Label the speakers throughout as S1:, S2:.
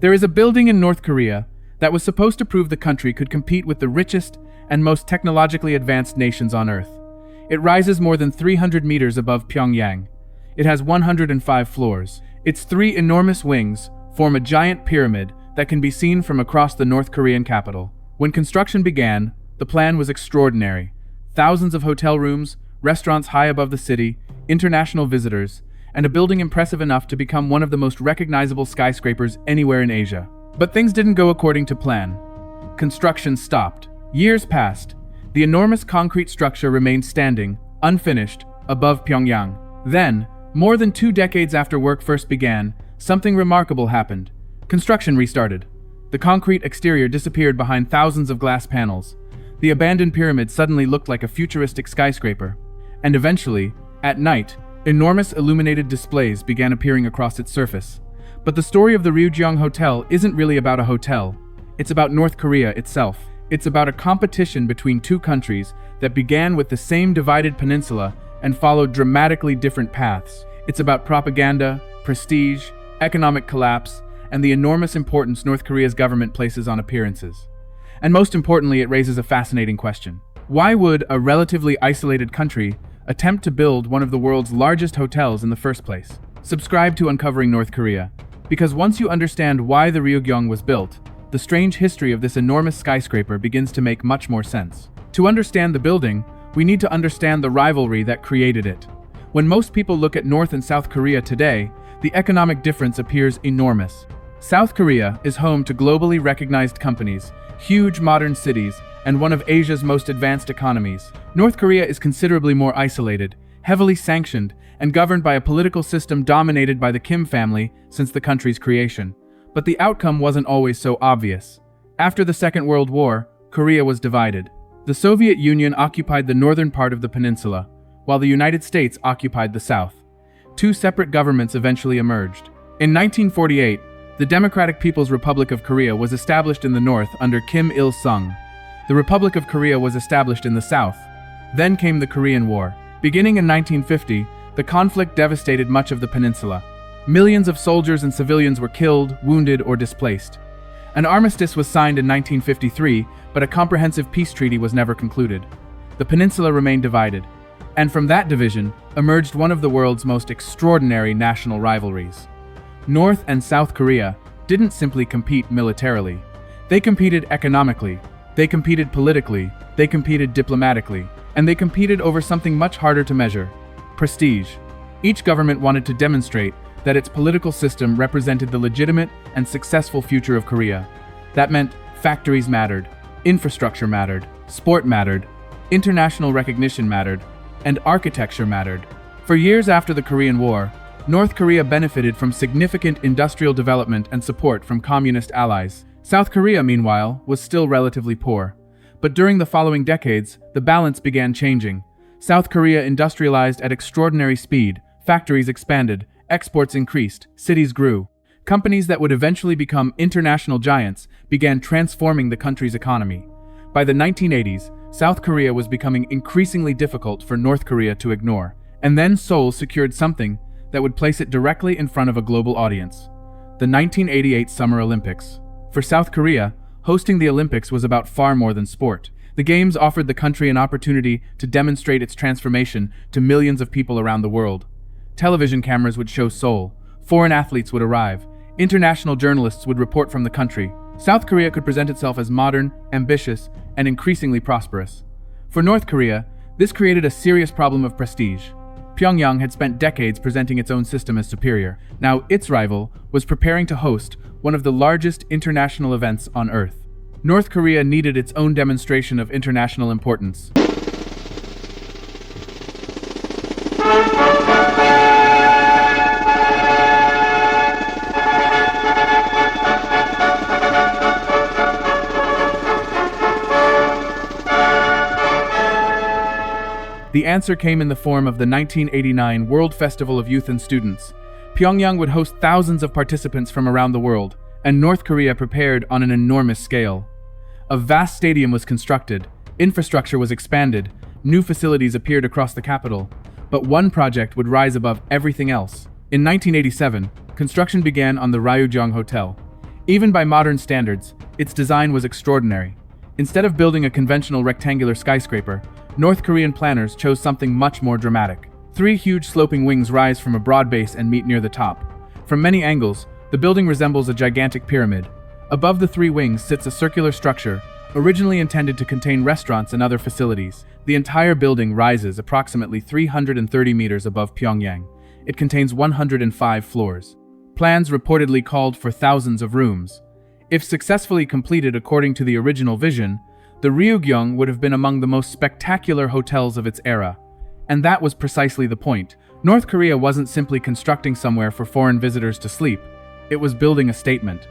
S1: There is a building in North Korea that was supposed to prove the country could compete with the richest and most technologically advanced nations on Earth. It rises more than 300 meters above Pyongyang. It has 105 floors. Its 3 enormous wings form a giant pyramid that can be seen from across the North Korean capital. When construction began, the plan was extraordinary. Thousands of hotel rooms, restaurants high above the city, international visitors, and a building impressive enough to become one of the most recognizable skyscrapers anywhere in Asia. But things didn't go according to plan. Construction stopped. Years passed. The enormous concrete structure remained standing, unfinished, above Pyongyang. Then, more than 2 decades after work first began, something remarkable happened. Construction restarted. The concrete exterior disappeared behind thousands of glass panels. The abandoned pyramid suddenly looked like a futuristic skyscraper. And eventually, at night, enormous illuminated displays began appearing across its surface. But the story of the Ryugyong Hotel isn't really about a hotel. It's about North Korea itself. It's about a competition between 2 countries that began with the same divided peninsula and followed dramatically different paths. It's about propaganda, prestige, economic collapse, and the enormous importance North Korea's government places on appearances. And most importantly, it raises a fascinating question. Why would a relatively isolated country attempt to build one of the world's largest hotels in the first place? Subscribe to Uncovering North Korea, because once you understand why the Ryugyong was built, the strange history of this enormous skyscraper begins to make much more sense. To understand the building, we need to understand the rivalry that created it. When most people look at North and South Korea today, the economic difference appears enormous. South Korea is home to globally recognized companies, huge modern cities, and one of Asia's most advanced economies. North Korea is considerably more isolated, heavily sanctioned, and governed by a political system dominated by the Kim family since the country's creation. But the outcome wasn't always so obvious. After the Second World War, Korea was divided. The Soviet Union occupied the northern part of the peninsula, while the United States occupied the south. 2 separate governments eventually emerged. In 1948, the Democratic People's Republic of Korea was established in the north under Kim Il-sung. The Republic of Korea was established in the south. Then came the Korean War. Beginning in 1950, the conflict devastated much of the peninsula. Millions of soldiers and civilians were killed, wounded, or displaced. An armistice was signed in 1953, but a comprehensive peace treaty was never concluded. The peninsula remained divided, and from that division emerged one of the world's most extraordinary national rivalries. North and South Korea didn't simply compete militarily. They competed economically, they competed politically, they competed diplomatically, and they competed over something much harder to measure: prestige. Each government wanted to demonstrate that its political system represented the legitimate and successful future of Korea. That meant factories mattered, infrastructure mattered, sport mattered, international recognition mattered, and architecture mattered. For years after the Korean War, North Korea benefited from significant industrial development and support from communist allies. South Korea, meanwhile, was still relatively poor. But during the following decades, the balance began changing. South Korea industrialized at extraordinary speed, factories expanded, exports increased, cities grew. Companies that would eventually become international giants began transforming the country's economy. By the 1980s, South Korea was becoming increasingly difficult for North Korea to ignore. And then Seoul secured something that would place it directly in front of a global audience: the 1988 Summer Olympics. For South Korea, hosting the Olympics was about far more than sport. The Games offered the country an opportunity to demonstrate its transformation to millions of people around the world. Television cameras would show Seoul, foreign athletes would arrive, international journalists would report from the country. South Korea could present itself as modern, ambitious, and increasingly prosperous. For North Korea, this created a serious problem of prestige. Pyongyang had spent decades presenting its own system as superior. Now its rival was preparing to host one of the largest international events on Earth. North Korea needed its own demonstration of international importance. The answer came in the form of the 1989 World Festival of Youth and Students. Pyongyang would host thousands of participants from around the world, and North Korea prepared on an enormous scale. A vast stadium was constructed, infrastructure was expanded, new facilities appeared across the capital, but one project would rise above everything else. In 1987, construction began on the Ryugyong Hotel. Even by modern standards, its design was extraordinary. Instead of building a conventional rectangular skyscraper, North Korean planners chose something much more dramatic. 3 huge sloping wings rise from a broad base and meet near the top. From many angles, the building resembles a gigantic pyramid. Above the 3 wings sits a circular structure, originally intended to contain restaurants and other facilities. The entire building rises approximately 330 meters above Pyongyang. It contains 105 floors. Plans reportedly called for thousands of rooms. If successfully completed according to the original vision, the Ryugyong would have been among the most spectacular hotels of its era. And that was precisely the point. North Korea wasn't simply constructing somewhere for foreign visitors to sleep. It was building a statement.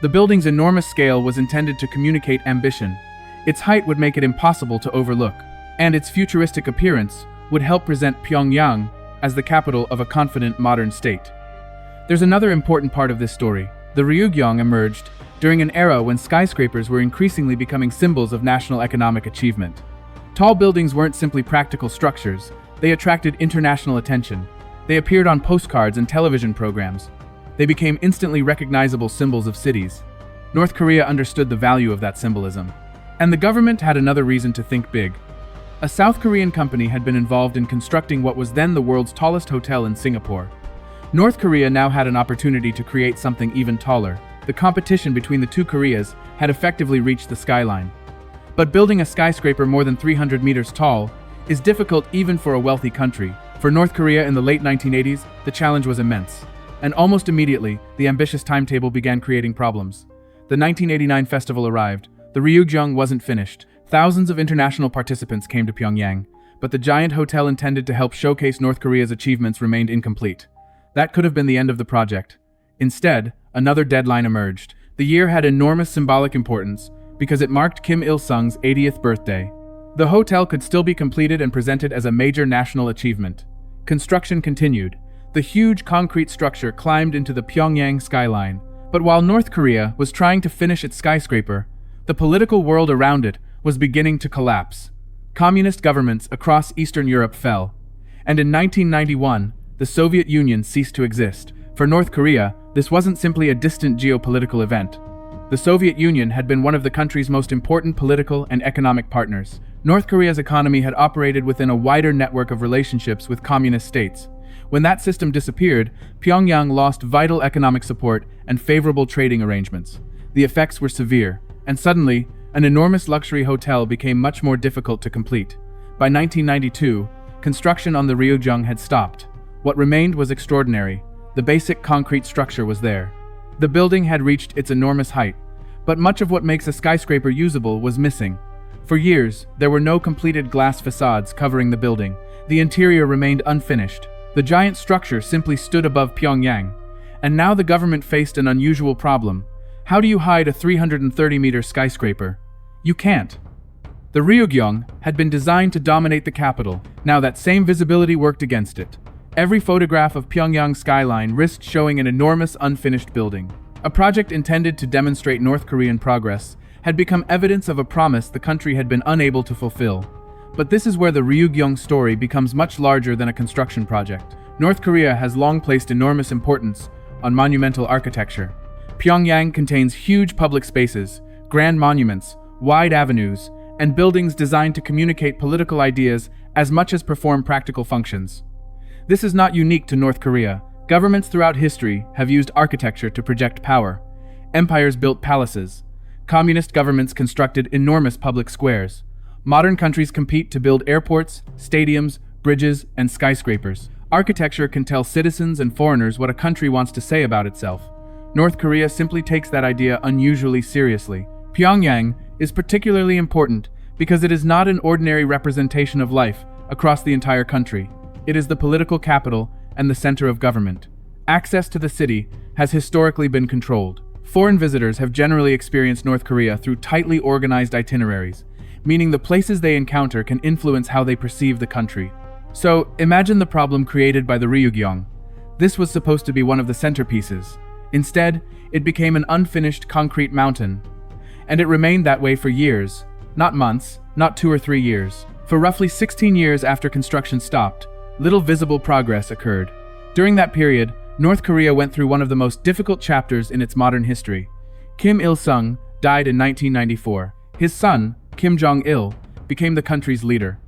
S1: The building's enormous scale was intended to communicate ambition. Its height would make it impossible to overlook, and its futuristic appearance would help present Pyongyang as the capital of a confident modern state. There's another important part of this story. The Ryugyong emerged during an era when skyscrapers were increasingly becoming symbols of national economic achievement. Tall buildings weren't simply practical structures, they attracted international attention. They appeared on postcards and television programs. They became instantly recognizable symbols of cities. North Korea understood the value of that symbolism. And the government had another reason to think big. A South Korean company had been involved in constructing what was then the world's tallest hotel in Singapore. North Korea now had an opportunity to create something even taller. The competition between the two Koreas had effectively reached the skyline. But building a skyscraper more than 300 meters tall is difficult even for a wealthy country. For North Korea in the late 1980s, the challenge was immense. And almost immediately, the ambitious timetable began creating problems. The 1989 festival arrived. The Ryugyong wasn't finished. Thousands of international participants came to Pyongyang, but the giant hotel intended to help showcase North Korea's achievements remained incomplete. That could have been the end of the project. Instead, another deadline emerged. The year had enormous symbolic importance because it marked Kim Il-sung's 80th birthday. The hotel could still be completed and presented as a major national achievement. Construction continued. The huge concrete structure climbed into the Pyongyang skyline. But while North Korea was trying to finish its skyscraper, the political world around it was beginning to collapse. Communist governments across Eastern Europe fell. And in 1991, the Soviet Union ceased to exist. For North Korea, this wasn't simply a distant geopolitical event. The Soviet Union had been one of the country's most important political and economic partners. North Korea's economy had operated within a wider network of relationships with communist states. When that system disappeared, Pyongyang lost vital economic support and favorable trading arrangements. The effects were severe, and suddenly, an enormous luxury hotel became much more difficult to complete. By 1992, construction on the Ryugyong had stopped. What remained was extraordinary. The basic concrete structure was there. The building had reached its enormous height, but much of what makes a skyscraper usable was missing. For years, there were no completed glass facades covering the building. The interior remained unfinished. The giant structure simply stood above Pyongyang. And now the government faced an unusual problem. How do you hide a 330-meter skyscraper? You can't. The Ryugyong had been designed to dominate the capital. Now that same visibility worked against it. Every photograph of Pyongyang's skyline risked showing an enormous unfinished building. A project intended to demonstrate North Korean progress had become evidence of a promise the country had been unable to fulfill. But this is where the Ryugyong story becomes much larger than a construction project. North Korea has long placed enormous importance on monumental architecture. Pyongyang contains huge public spaces, grand monuments, wide avenues, and buildings designed to communicate political ideas as much as perform practical functions. This is not unique to North Korea. Governments throughout history have used architecture to project power. Empires built palaces. Communist governments constructed enormous public squares. Modern countries compete to build airports, stadiums, bridges, and skyscrapers. Architecture can tell citizens and foreigners what a country wants to say about itself. North Korea simply takes that idea unusually seriously. Pyongyang is particularly important because it is not an ordinary representation of life across the entire country. It is the political capital and the center of government. Access to the city has historically been controlled. Foreign visitors have generally experienced North Korea through tightly organized itineraries, meaning the places they encounter can influence how they perceive the country. So, imagine the problem created by the Ryugyong. This was supposed to be one of the centerpieces. Instead, it became an unfinished concrete mountain. And it remained that way for years, not months, not 2 or 3 years. For roughly 16 years after construction stopped, little visible progress occurred. During that period, North Korea went through one of the most difficult chapters in its modern history. Kim Il-sung died in 1994. His son, Kim Jong-il, became the country's leader.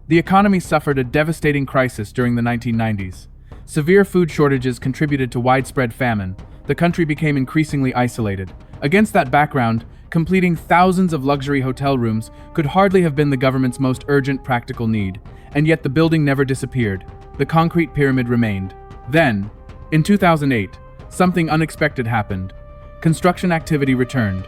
S1: The economy suffered a devastating crisis during the 1990s. Severe food shortages contributed to widespread famine. The country became increasingly isolated. Against that background, completing thousands of luxury hotel rooms could hardly have been the government's most urgent practical need, and yet the building never disappeared. The concrete pyramid remained. Then, in 2008, something unexpected happened. Construction activity returned.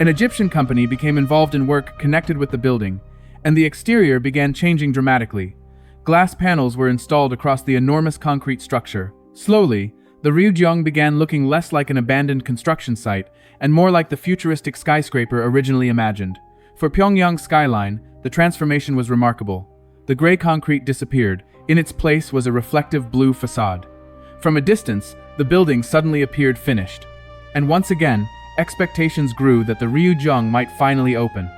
S1: An Egyptian company became involved in work connected with the building, and the exterior began changing dramatically. Glass panels were installed across the enormous concrete structure. Slowly, the Ryugyong began looking less like an abandoned construction site and more like the futuristic skyscraper originally imagined. For Pyongyang's skyline, the transformation was remarkable. The gray concrete disappeared. In its place was a reflective blue facade. From a distance, the building suddenly appeared finished. And once again, expectations grew that the Ryugyong might finally open.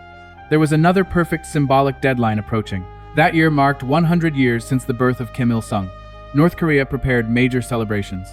S1: There was another perfect symbolic deadline approaching. That year marked 100 years since the birth of Kim Il-sung. North Korea prepared major celebrations.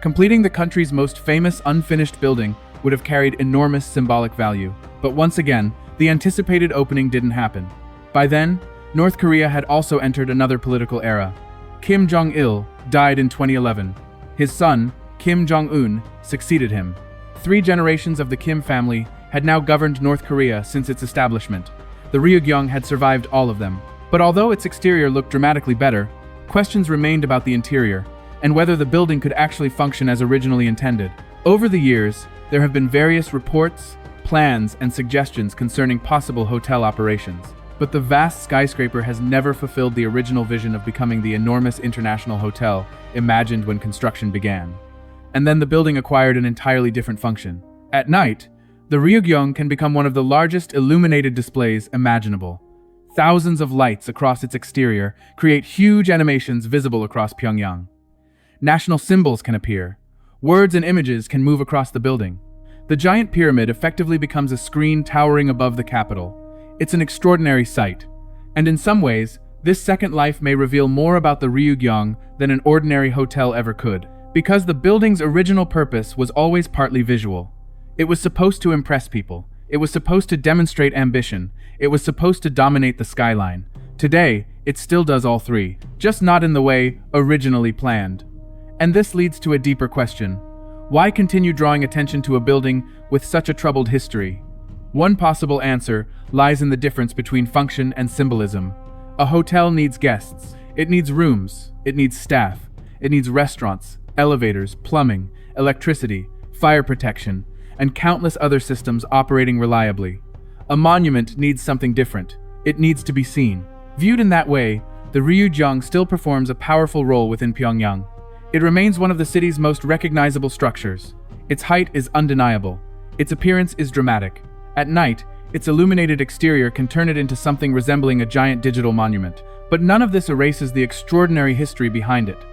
S1: Completing the country's most famous unfinished building would have carried enormous symbolic value. But once again, the anticipated opening didn't happen. By then, North Korea had also entered another political era. Kim Jong-il died in 2011. His son, Kim Jong-un, succeeded him. 3 generations of the Kim family had now governed North Korea since its establishment. The Ryugyong had survived all of them. But although its exterior looked dramatically better, questions remained about the interior, and whether the building could actually function as originally intended. Over the years, there have been various reports, plans, and suggestions concerning possible hotel operations. But the vast skyscraper has never fulfilled the original vision of becoming the enormous international hotel imagined when construction began. And then the building acquired an entirely different function. At night, the Ryugyong can become one of the largest illuminated displays imaginable. Thousands of lights across its exterior create huge animations visible across Pyongyang. National symbols can appear. Words and images can move across the building. The giant pyramid effectively becomes a screen towering above the capital. It's an extraordinary sight. And in some ways, this second life may reveal more about the Ryugyong than an ordinary hotel ever could. Because the building's original purpose was always partly visual. It was supposed to impress people. It was supposed to demonstrate ambition. It was supposed to dominate the skyline. Today, it still does all three, just not in the way originally planned. And this leads to a deeper question. Why continue drawing attention to a building with such a troubled history? One possible answer lies in the difference between function and symbolism. A hotel needs guests. It needs rooms. It needs staff. It needs restaurants, elevators, plumbing, electricity, fire protection, and countless other systems operating reliably. A monument needs something different. It needs to be seen. Viewed in that way, the Ryugyong still performs a powerful role within Pyongyang. It remains one of the city's most recognizable structures. Its height is undeniable. Its appearance is dramatic. At night, its illuminated exterior can turn it into something resembling a giant digital monument. But none of this erases the extraordinary history behind it.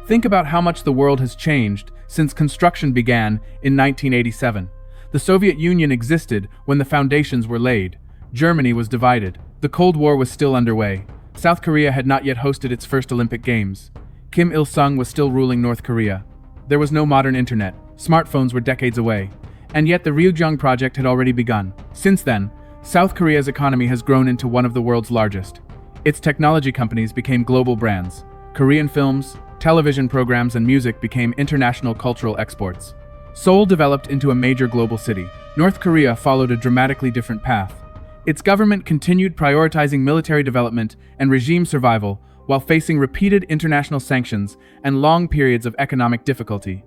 S1: Think about how much the world has changed since construction began in 1987. The Soviet Union existed when the foundations were laid. Germany was divided. The Cold War was still underway. South Korea had not yet hosted its first Olympic Games. Kim Il-sung was still ruling North Korea. There was no modern internet. Smartphones were decades away. And yet the Ryugyong project had already begun. Since then, South Korea's economy has grown into one of the world's largest. Its technology companies became global brands. Korean films, television programs, and music became international cultural exports. Seoul developed into a major global city. North Korea followed a dramatically different path. Its government continued prioritizing military development and regime survival while facing repeated international sanctions and long periods of economic difficulty.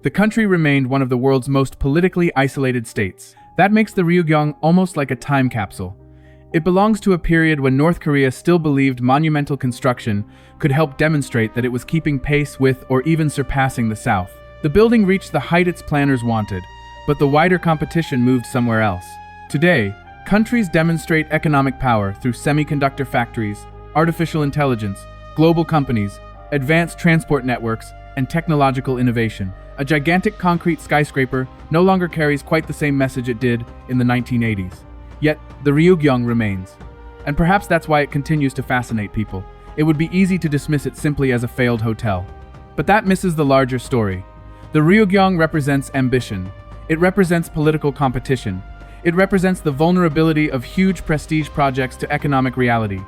S1: The country remained one of the world's most politically isolated states. That makes the Ryugyong almost like a time capsule. It belongs to a period when North Korea still believed monumental construction could help demonstrate that it was keeping pace with or even surpassing the South. The building reached the height its planners wanted, but the wider competition moved somewhere else. Today, countries demonstrate economic power through semiconductor factories, artificial intelligence, global companies, advanced transport networks, and technological innovation. A gigantic concrete skyscraper no longer carries quite the same message it did in the 1980s. Yet, the Ryugyong remains. And perhaps that's why it continues to fascinate people. It would be easy to dismiss it simply as a failed hotel. But that misses the larger story. The Ryugyong represents ambition. It represents political competition. It represents the vulnerability of huge prestige projects to economic reality.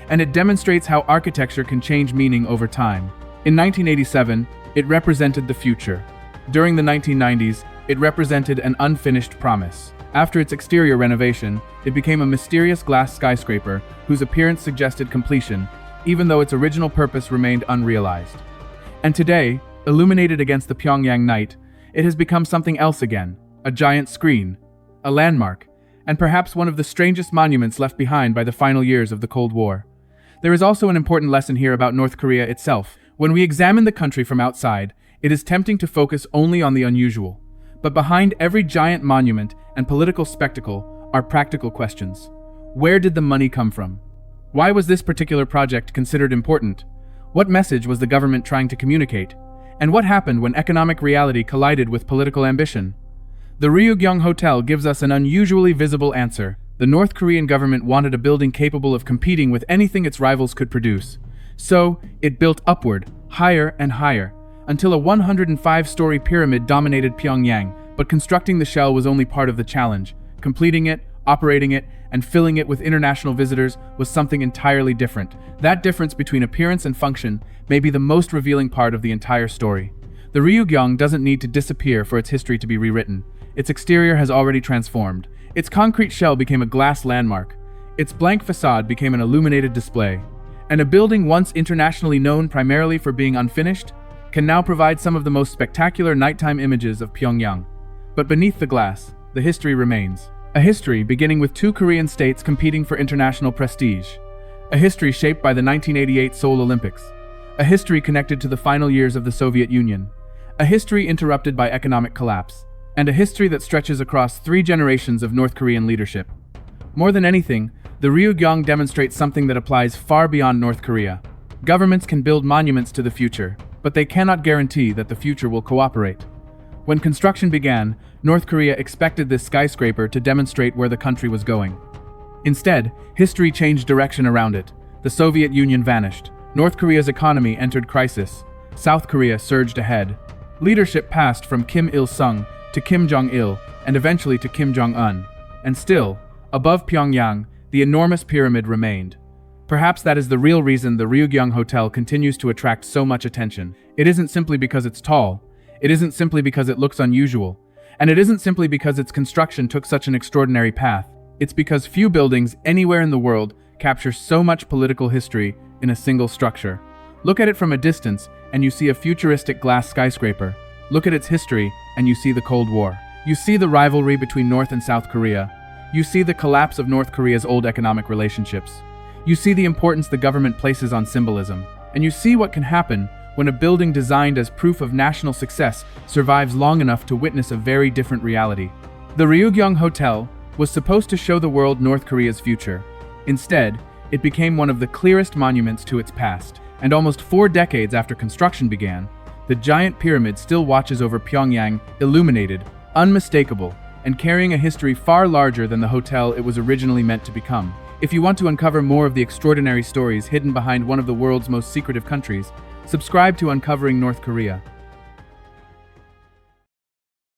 S1: And it demonstrates how architecture can change meaning over time. In 1987, it represented the future. During the 1990s, it represented an unfinished promise. After its exterior renovation, it became a mysterious glass skyscraper whose appearance suggested completion, even though its original purpose remained unrealized. And today, illuminated against the Pyongyang night, it has become something else again, a giant screen, a landmark, and perhaps one of the strangest monuments left behind by the final years of the Cold War. There is also an important lesson here about North Korea itself. When we examine the country from outside, it is tempting to focus only on the unusual. But behind every giant monument and political spectacle are practical questions. Where did the money come from? Why was this particular project considered important? What message was the government trying to communicate? And what happened when economic reality collided with political ambition? The Ryugyong Hotel gives us an unusually visible answer. The North Korean government wanted a building capable of competing with anything its rivals could produce. So, it built upward, higher and higher, until a 105-story pyramid dominated Pyongyang, but constructing the shell was only part of the challenge. Completing it, operating it, and filling it with international visitors was something entirely different. That difference between appearance and function may be the most revealing part of the entire story. The Ryugyong doesn't need to disappear for its history to be rewritten. Its exterior has already transformed. Its concrete shell became a glass landmark. Its blank facade became an illuminated display. And a building once internationally known primarily for being unfinished can now provide some of the most spectacular nighttime images of Pyongyang. But beneath the glass, the history remains. A history beginning with two Korean states competing for international prestige. A history shaped by the 1988 Seoul Olympics. A history connected to the final years of the Soviet Union. A history interrupted by economic collapse. And a history that stretches across 3 generations of North Korean leadership. More than anything, the Ryugyong demonstrates something that applies far beyond North Korea. Governments can build monuments to the future, but they cannot guarantee that the future will cooperate. When construction began, North Korea expected this skyscraper to demonstrate where the country was going. Instead, history changed direction around it. The Soviet Union vanished. North Korea's economy entered crisis. South Korea surged ahead. Leadership passed from Kim Il-sung to Kim Jong-il, and eventually to Kim Jong-un. And still, above Pyongyang, the enormous pyramid remained. Perhaps that is the real reason the Ryugyong Hotel continues to attract so much attention. It isn't simply because it's tall. It isn't simply because it looks unusual. And it isn't simply because its construction took such an extraordinary path. It's because few buildings anywhere in the world capture so much political history in a single structure. Look at it from a distance, and you see a futuristic glass skyscraper. Look at its history, and you see the Cold War. You see the rivalry between North and South Korea. You see the collapse of North Korea's old economic relationships. You see the importance the government places on symbolism. And you see what can happen when a building designed as proof of national success survives long enough to witness a very different reality. The Ryugyong Hotel was supposed to show the world North Korea's future. Instead, it became one of the clearest monuments to its past. And almost 4 decades after construction began, the giant pyramid still watches over Pyongyang, illuminated, unmistakable, and carrying a history far larger than the hotel it was originally meant to become. If you want to uncover more of the extraordinary stories hidden behind one of the world's most secretive countries, subscribe to Uncovering North Korea.